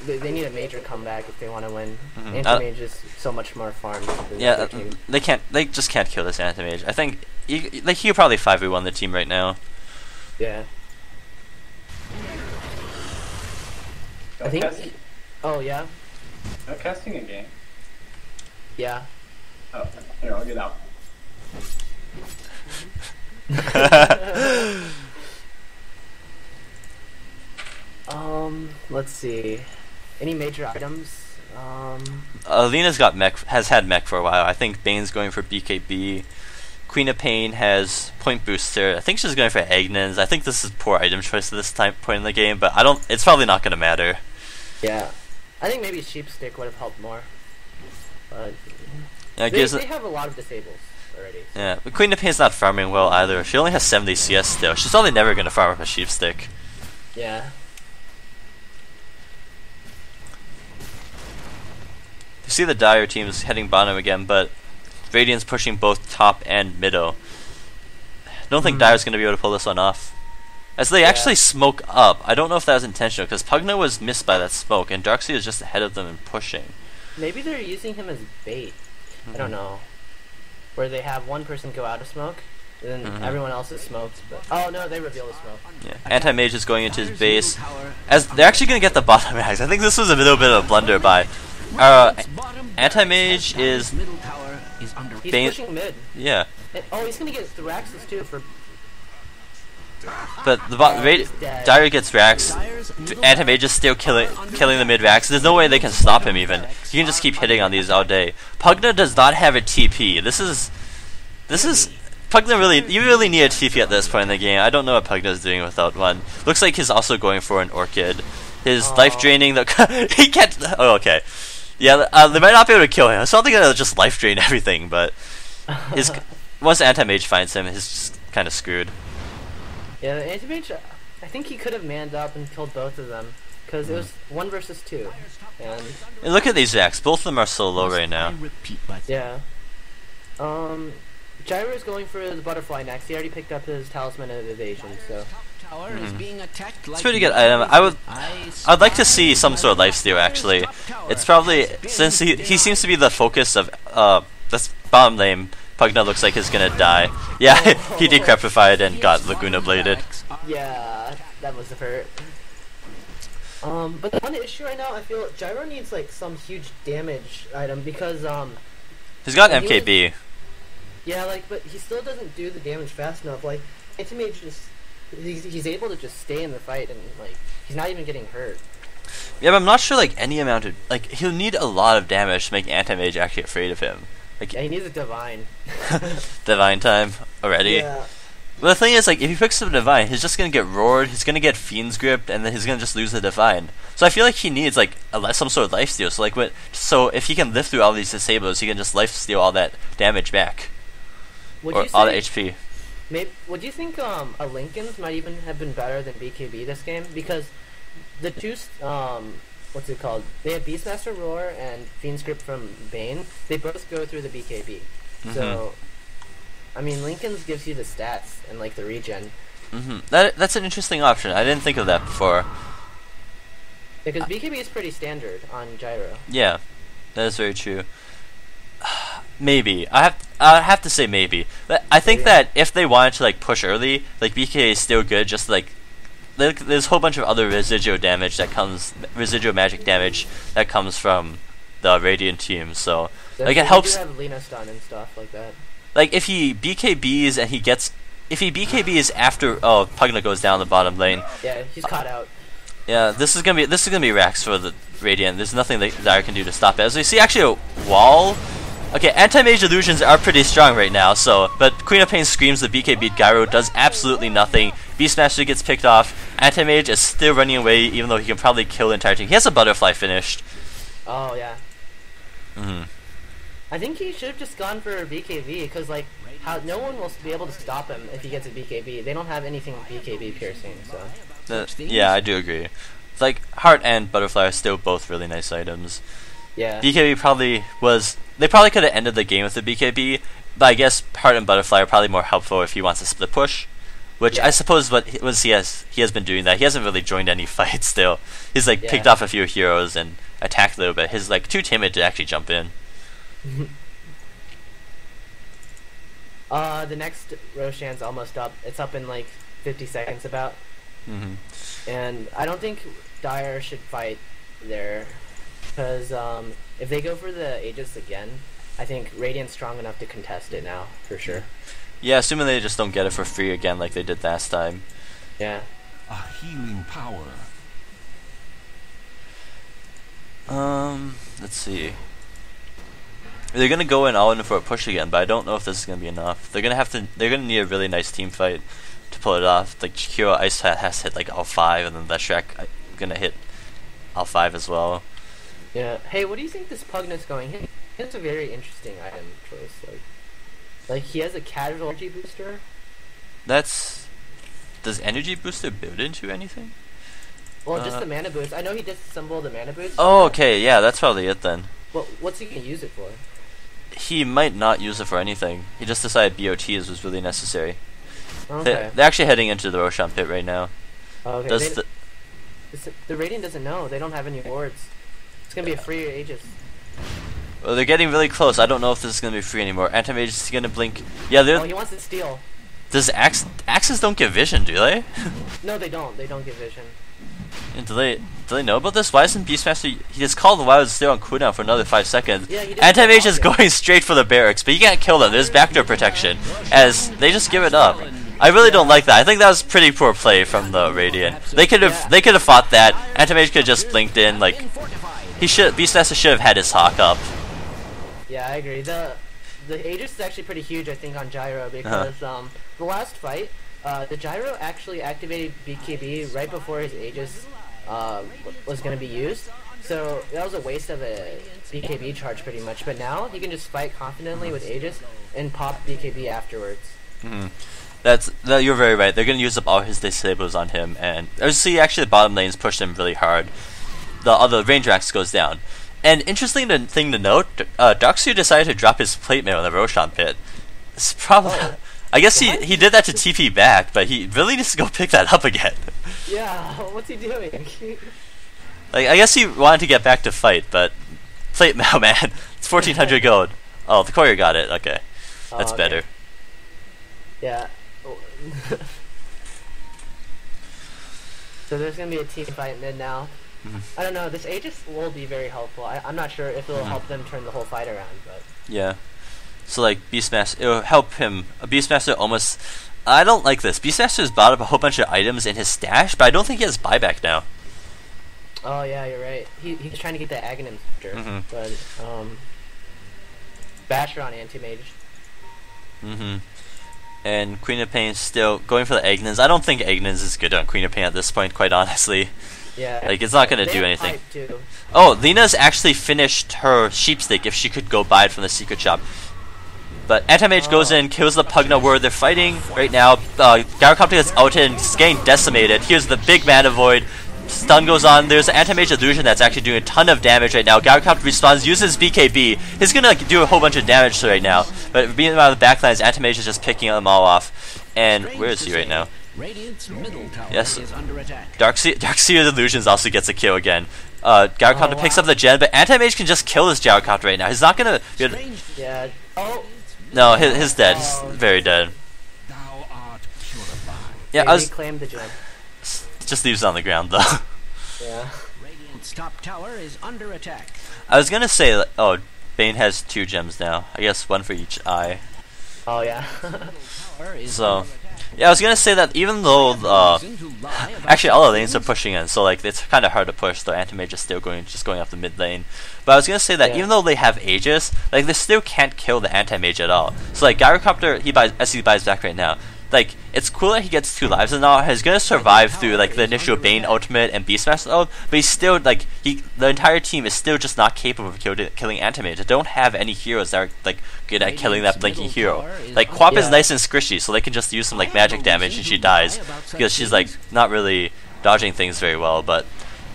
they need a major comeback if they want to win. Anti-Mage is so much more farmed than yeah, team. They just can't kill this Anti-Mage. I think he could probably 5v1 the team right now. Yeah. I think. Oh yeah. No casting a game. Yeah. Oh, here I'll get out. Let's see. Any major items? Lena's got mech, has had mech for a while. I think Bane's going for BKB. Queen of Pain has point booster. I think she's going for Agnons. I think this is poor item choice at this point in the game, but I don't. It's probably not going to matter. Yeah, I think maybe Sheepstick would have helped more. But yeah, they have a lot of disables already. So. Yeah, but Queen of Pain's not farming well either. She only has 70 CS still. She's probably never going to farm up a Sheepstick. Yeah. You see the Dire team's heading bottom again, but Radiant's pushing both top and middle. I don't think Dire's going to be able to pull this one off. As they actually smoke up. I don't know if that was intentional, because Pugna was missed by that smoke, and Darkseid is just ahead of them and pushing. Maybe they're using him as bait. I don't know. where they have one person go out of smoke, and then everyone else is smoked. But oh no, they reveal the smoke. Yeah. Anti-Mage is going into his base. As they're actually going to get the bottom max. I think this was a little bit of a blunder by Anti-Mage is Middle tower is under He's Bane- pushing mid. yeah. And, oh, he's gonna get Thraxes too for. But the Dire gets Rax. Anti-Mage is still killing the mid-Rax. There's no way they can stop him even. You can just keep hitting on these all day. Pugna does not have a TP. This is Pugna you really need a TP at this point in the game. I don't know what Pugna is doing without one. Looks like he's also going for an Orchid. His life draining he can't. Oh, okay. Yeah, they might not be able to kill him. It's not gonna just life drain everything, but once Anti-Mage finds him, he's just kind of screwed. Yeah, the Anti-Mage, I think he could have manned up and killed both of them, because it was 1 versus 2. And look at these Zax, both of them are so low right now. yeah. Gyro's going for the butterfly next. He already picked up his Talisman of Evasion, so. Tower is being attacked It's a pretty good item. I'd like to see some sort of lifesteal actually. It's probably, since he seems to be the focus of this bottom lane, Pugna looks like he's gonna die. Yeah, he decrepified and got Laguna bladed. Yeah, that must have hurt. But the one issue right now, I feel Gyro needs like some huge damage item because He's got MKB. yeah, like, but he still doesn't do the damage fast enough. Like, Anti-Mage just he's able to just stay in the fight and like he's not even getting hurt. Yeah, but I'm not sure like any amount of he'll need a lot of damage to make Anti-Mage actually afraid of him. Like, yeah, he needs a Divine. Divine time already. Yeah. But the thing is, like, if he picks up a Divine, he's just gonna get roared, he's gonna get Fiend's gripped, and then he's gonna just lose the Divine. So I feel like he needs like some sort of lifesteal. So if he can live through all these disables, he can just lifesteal all that damage back, Would or you all the say, HP. would you think a Lincoln's might even have been better than BKB this game? Because the two what's it called? They have Beastmaster Roar and Fiend's Grip from Bane. They both go through the BKB. So I mean, Lincoln's gives you the stats and like the regen. That's an interesting option. I didn't think of that before. Because BKB is pretty standard on Gyro. Yeah, that is very true. Maybe I have to say maybe. But I think that if they wanted to like push early, like BK is still good. Just like there's a whole bunch of other residual magic damage that comes from the Radiant team. So like it helps. You have Lena stun and stuff like that. Like if he BKBs and if he BKBs after Pugna goes down the bottom lane. Yeah, he's caught out. Yeah, this is gonna be Rax for the Radiant. There's nothing that Dire can do to stop it. As we see, actually a wall. Okay, anti-mage illusions are pretty strong right now. But Queen of Pain screams the BKB Gyro does absolutely nothing. Beastmaster gets picked off. Anti-mage is still running away, even though he can probably kill the entire team. He has a butterfly finished. Oh yeah. I think he should have just gone for BKB because like no one will be able to stop him if he gets a BKB. They don't have anything BKB piercing, so. Yeah, I do agree. It's like Heart and Butterfly are still both really nice items. Yeah. BKB they probably could have ended the game with the BKB, but I guess Heart and Butterfly are probably more helpful if he wants to split push, which I suppose he has been doing that. He hasn't really joined any fights still. He's like picked off a few heroes and attacked a little bit. He's like too timid to actually jump in. The next Roshan's almost up. It's up in like 50 seconds about. And I don't think Dire should fight there. Because if they go for the Aegis again, I think Radiant's strong enough to contest it now, for sure. Yeah, assuming they just don't get it for free again like they did last time. Yeah. A healing power. Let's see. They're gonna go all in for a push again, but I don't know if this is gonna be enough. They're gonna need a really nice team fight to pull it off. Like Hero Ice has to hit like all 5, and then that Shrek gonna hit all 5 as well. Yeah. Hey, what do you think this Pugna's going? He has a very interesting item choice. Like he has a casual energy booster. Does energy booster build into anything? Well, just the mana boost. I know he disassembled the mana boost. Oh, okay, yeah, that's probably it then. Well, what's he gonna use it for? He might not use it for anything. He just decided BOTs was really necessary. Okay. They're actually heading into the Roshan pit right now. Okay. The Radiant doesn't know. They don't have any wards. It's gonna be a free Aegis. Well, they're getting really close. I don't know if this is gonna be free anymore. Anti-Mage is gonna blink. Yeah, Oh, he wants to steal. Does axes don't get vision, do they? No, they don't. They don't get vision. And do they know about this? Why isn't Beastmaster? He just called the Wild stay on cooldown for another 5 seconds. Yeah, he did. Anti-Mage is going straight for the barracks, but you can't kill them. There's backdoor protection, as they just give it up. I really don't like that. I think that was pretty poor play from the Radiant. They could have fought that. Anti-Mage could have just blinked in. Like Beastmaster should have had his hawk up. Yeah, I agree. The Aegis is actually pretty huge, I think, on Gyro because the last fight, the Gyro actually activated BKB right before his Aegis was going to be used. So that was a waste of a BKB charge pretty much. But now he can just fight confidently with Aegis and pop BKB afterwards. You're very right. They're going to use up all his disables on him, and see actually the bottom lanes push him really hard. The other range axe goes down. And interesting thing to note, Drexel decided to drop his plate mail in the Roshan pit. It's probably, I guess he did that to TP back, but he really needs to go pick that up again. Yeah, what's he doing? Like, I guess he wanted to get back to fight, but plate mail, man, it's 1400 gold. Oh, the courier got it. Okay, that's better. Yeah. So there's gonna be a team fight mid now. I don't know, this Aegis will be very helpful. I'm not sure if it'll help them turn the whole fight around, but... Yeah. So, like, Beastmaster, it'll help him. Beastmaster almost... I don't like this. Beastmaster's bought up a whole bunch of items in his stash, but I don't think he has buyback now. Oh, yeah, you're right. He's trying to get that Aghanim scepter, but, Basher on Anti-Mage. And Queen of Pain still going for the Agnins. I don't think Agnins is good on Queen of Pain at this point, quite honestly. Yeah. Like, it's not gonna do anything. Oh, Lena's actually finished her sheepstick if she could go buy it from the secret shop. But Anti-Mage goes in, kills the Pugna where they're fighting right now. Gyrocopter gets outed and is getting decimated. Here's the big Mana Void. Stun goes on. There's an Anti-Mage illusion that's actually doing a ton of damage right now. Gyrocopter respawns, uses BKB. He's gonna do a whole bunch of damage right now. But being out of the backlines, Anti-Mage is just picking them all off. And where is he right now? Yes, Darkseer's illusions also gets a kill again. Gyrocopter picks up the gen, but Anti-Mage can just kill this Gyrocopter right now. He's not gonna... Yeah. Oh. No, he's dead. He's very dead. Yeah, I was... claimed the gen. Just leaves it on the ground, though. Yeah. Radiant's top tower is under attack. I was gonna say, oh, Bane has 2 gems now. I guess 1 for each eye. Oh, yeah. So... Yeah, I was gonna say that even though actually all the lanes are pushing in, so like it's kind of hard to push. The Anti-Mage is still going up the mid lane. But I was gonna say that even though they have Aegis, like they still can't kill the Anti-Mage at all. So like Gyrocopter, he buys back right now. Like it's cool that he gets 2 lives and all. He's gonna survive through like the initial Bane ultimate and Beastmaster ult, but he's still like the entire team is still just not capable of killing Anti-Mage. They don't have any heroes that are like good at killing that blinking hero. Like Quap is nice and squishy, so they can just use some like magic damage and she dies because she's like not really dodging things very well. But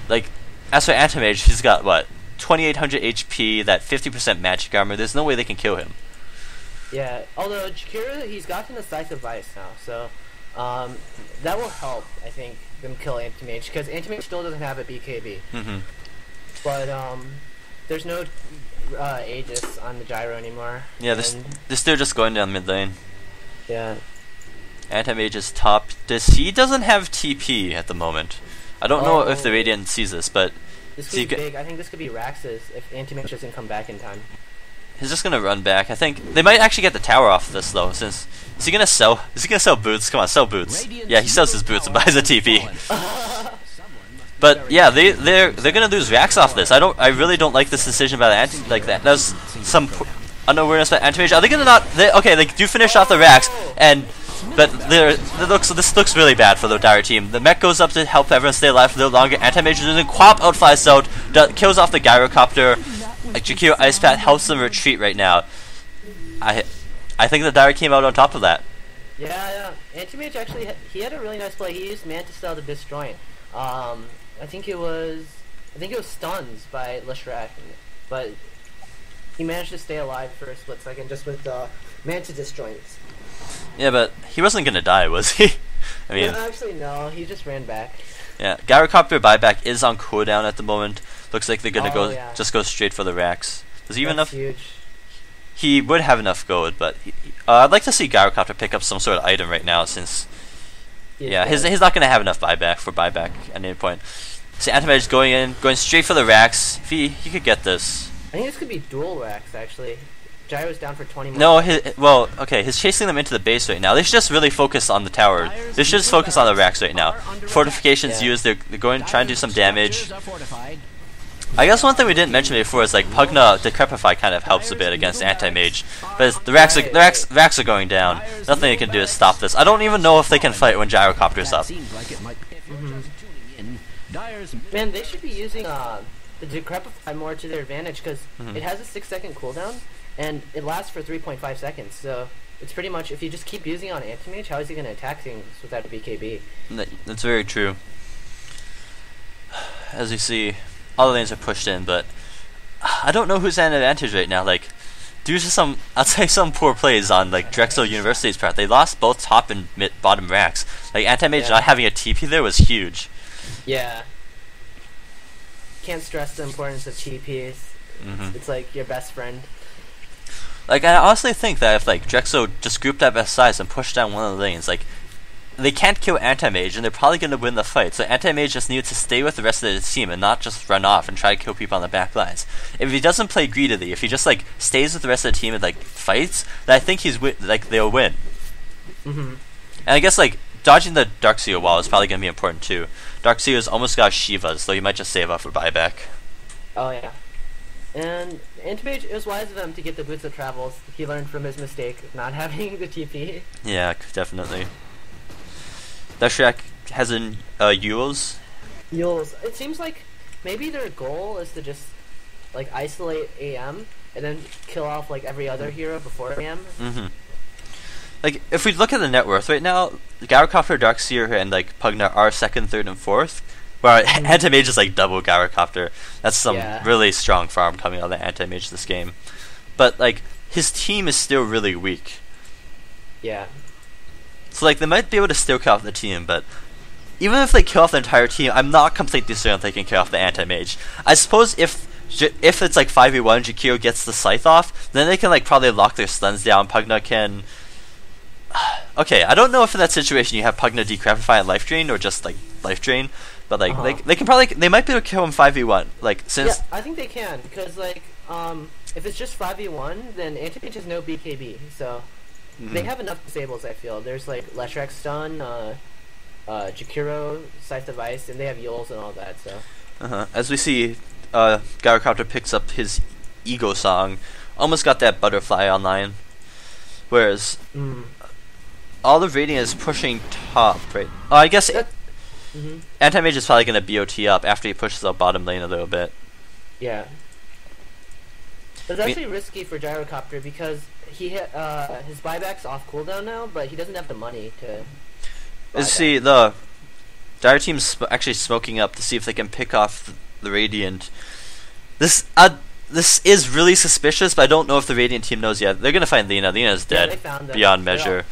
like as for Anti-Mage, he's got what 2800 HP, that 50% magic armor. There's no way they can kill him. Yeah, although Jakira, he's gotten Decisive Vice now, so that will help, I think, them kill Anti-Mage, because Anti-Mage still doesn't have a BKB. But there's no Aegis on the Gyro anymore. Yeah, they're still just going down mid lane. Yeah. Anti-Mage is top. He doesn't have TP at the moment. I don't know if the Radiant sees this, but... This could be big. I think this could be Rax's if Anti-Mage doesn't come back in time. He's just gonna run back. I think they might actually get the tower off this though. Since is he gonna sell boots? Come on, sell boots. Yeah, he sells his boots and buys a TP. But yeah, they're gonna lose Rax off this. I really don't like this decision by the anti like that. That was some unawareness by Anti-Mage. Are they gonna not? Okay, they do finish off the Rax, but this looks really bad for the Dire team. The mech goes up to help everyone stay alive for a little longer. Anti-Mage is using Quap outflies out, kills off the Gyrocopter. Jakiro Ice Path helps them retreat right now. I think the Dire came out on top of that. Yeah. Anti-Mage actually he had a really nice play. He used Mantis Cell to disjoint. I think it was stuns by Leshrac, but he managed to stay alive for a split second just with Mantis disjoints. Yeah, but he wasn't gonna die, was he? I mean, actually no, he just ran back. Yeah, Gyrocopter buyback is on cooldown at the moment. Looks like they're gonna just go straight for the Rax. Does he even That's enough? huge. He would have enough gold, but I'd like to see Gyrocopter pick up some sort of item right now, since he's not gonna have enough buyback at any point. See, Antimage going straight for the racks. If he could get this. I think this could be dual racks actually. Gyro's down for 20 more. No, he's chasing them into the base right now. They should just really focus on the tower. They should just focus on the racks right now. Fortifications used. They're going to try and do some damage. I guess one thing we didn't mention before is like Pugna Decrepify kind of helps a bit against Anti-Mage, but the racks are going down. Nothing they can do to stop this. I don't even know if they can fight when Gyrocopter's up. Man, they should be using the Decrepify more to their advantage because it has a 6-second cooldown and it lasts for 3.5 seconds. So it's pretty much if you just keep using it on Anti-Mage, how is he going to attack things without a BKB? That's very true. As you see, all the lanes are pushed in, but I don't know who's at an advantage right now. Like, due to some poor plays on like Drexel University's part, they lost both top and bottom racks. Like Anti-Mage not having a TP there was huge. Yeah. Can't stress the importance of TPs. It's like your best friend. Like, I honestly think that if like Drexel just grouped up as sides and pushed down one of the lanes, like they can't kill Anti-Mage and they're probably going to win the fight. So Anti-Mage just needs to stay with the rest of the team and not just run off and try to kill people on the back lines. If he doesn't play greedily, if he just like stays with the rest of the team and like fights, then I think they'll win. And I guess like dodging the Darkseer wall is probably going to be important too. Darkseer's almost got Shivas, so he might just save up for buyback. Oh yeah. And Anti-Mage, it was wise of him to get the Boots of Travels. He learned from his mistake of not having the TP. Yeah, definitely. Dashrak has an Yules. Yules. It seems like maybe their goal is to just like isolate AM and then kill off like every other hero before AM. Like, if we look at the net worth right now, Gyrocopter, Darkseer, and like Pugna are 2nd, 3rd, and 4th. Where Anti-Mage is like double Gyrocopter. That's some really strong farm coming out of the Anti-Mage this game. But like, his team is still really weak. Yeah. So like, they might be able to still kill off the team, but even if they kill off the entire team, I'm not completely certain they can kill off the Anti-Mage. I suppose if it's like 5v1, Jakiro gets the Scythe off, then they can like probably lock their stuns down. Pugna can... Okay, I don't know if in that situation you have Pugna Decrepify and Life Drain, or just like Life Drain, but like they might be able to kill him 5v1. Like, since I think they can, because like if it's just 5v1, then Anti-Mage has no BKB, so they have enough disables. I feel there's like Leshrac stun, Jakiro, Scythe of Ice, and they have Yules and all that. So as we see, Gyrocopter picks up his Ego Song, almost got that Butterfly online, whereas all the Radiant is pushing top, right? Oh, I guess Anti-Mage is probably going to BOT up after he pushes up bottom lane a little bit. Yeah. It's actually risky for Gyrocopter because he hit his buyback's off cooldown now, but he doesn't have the money to. Let's see, the Dire team's actually smoking up to see if they can pick off the Radiant. This is really suspicious, but I don't know if the Radiant team knows yet. They're gonna find Lina. Lina's dead beyond measure.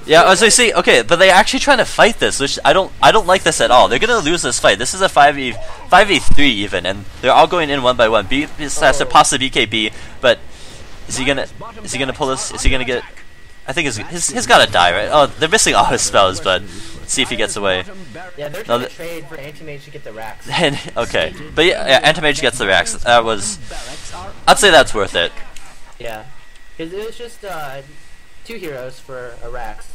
Yeah, as I see, okay, but they're actually trying to fight this, which I don't like this at all. They're gonna lose this fight. This is a 5v3 even, and they're all going in one by one. Besides, possibly BKB, but is he gonna pull this? Is he gonna get? I think he's gotta die, right? Oh, they're missing all his spells, but let's see if he gets away. Yeah, they're trying to trade for Anti-Mage to get the racks. Okay, but yeah, Anti-Mage gets the racks. I'd say that's worth it. Yeah, because it was just 2 heroes for a racks.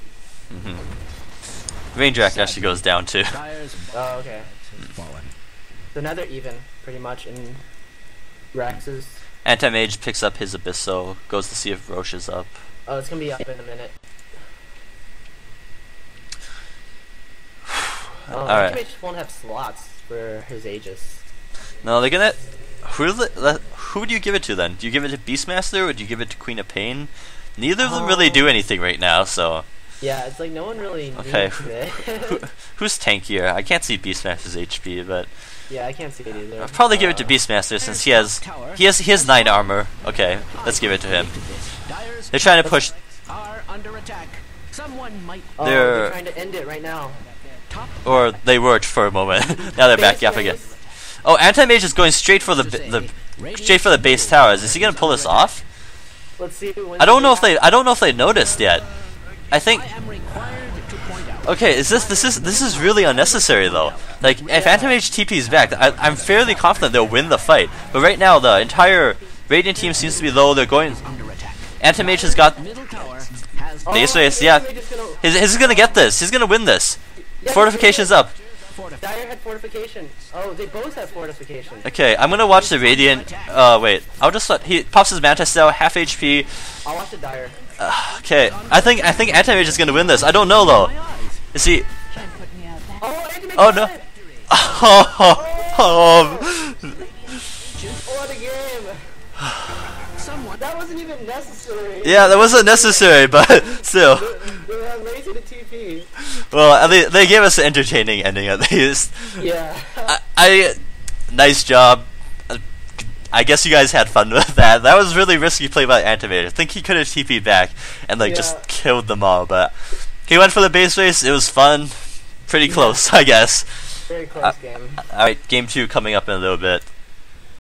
Range rack actually goes down too. Oh, okay. So now they're even, pretty much, in Rax's. Anti-Mage picks up his Abysso, goes to see if Roche is up. Oh, it's gonna be up in a minute. Alright. Anti-Mage won't have slots for his Aegis. No, they're gonna... Who would you give it to then? Do you give it to Beastmaster, or would you give it to Queen of Pain? Neither of them really do anything right now, so... Yeah, it's like no one really needs it. Who's tankier? I can't see Beastmaster's HP, but... Yeah, I can't see it either. I'll probably give it to Beastmaster since he has 9 armor. Okay, let's give it to him. They're trying to push... They're trying to end it right now. Or they were for a moment. Now they're back up again. Oh, Anti-Mage is going straight for the straight for the base towers. Is he gonna pull this off? Let's see who wins. I don't know if they noticed yet. I think. I am required to point out. Okay, this is really unnecessary though. Like if Anti-Mage TP's back, I'm fairly confident they'll win the fight. But right now the entire Radiant team seems to be low. They're going. Under attack. Anti-Mage has got Middle tower has base race. Yeah, he's gonna get this. He's gonna win this. Fortification's up. Dire had fortification. Oh, they both have fortification. Okay, I'm gonna watch the Radiant. Wait, I'll just let he pops his Mantis now, half HP. I'll watch the Dire. Okay, I think Anti-Mage is gonna win this. I don't know though. Is he? Oh, Anti-Mage Oh got no! it! What a game! That wasn't even necessary. Yeah, that wasn't necessary, but still. They were lazy to TP. Well, at least they gave us an entertaining ending at least. Yeah. Nice job. I guess you guys had fun with that. That was really risky play by Anti-Mage. I think he could have TP'd back and like just killed them all, but he went for the base race. It was fun. Pretty close, I guess. Very close game. Alright, game 2 coming up in a little bit.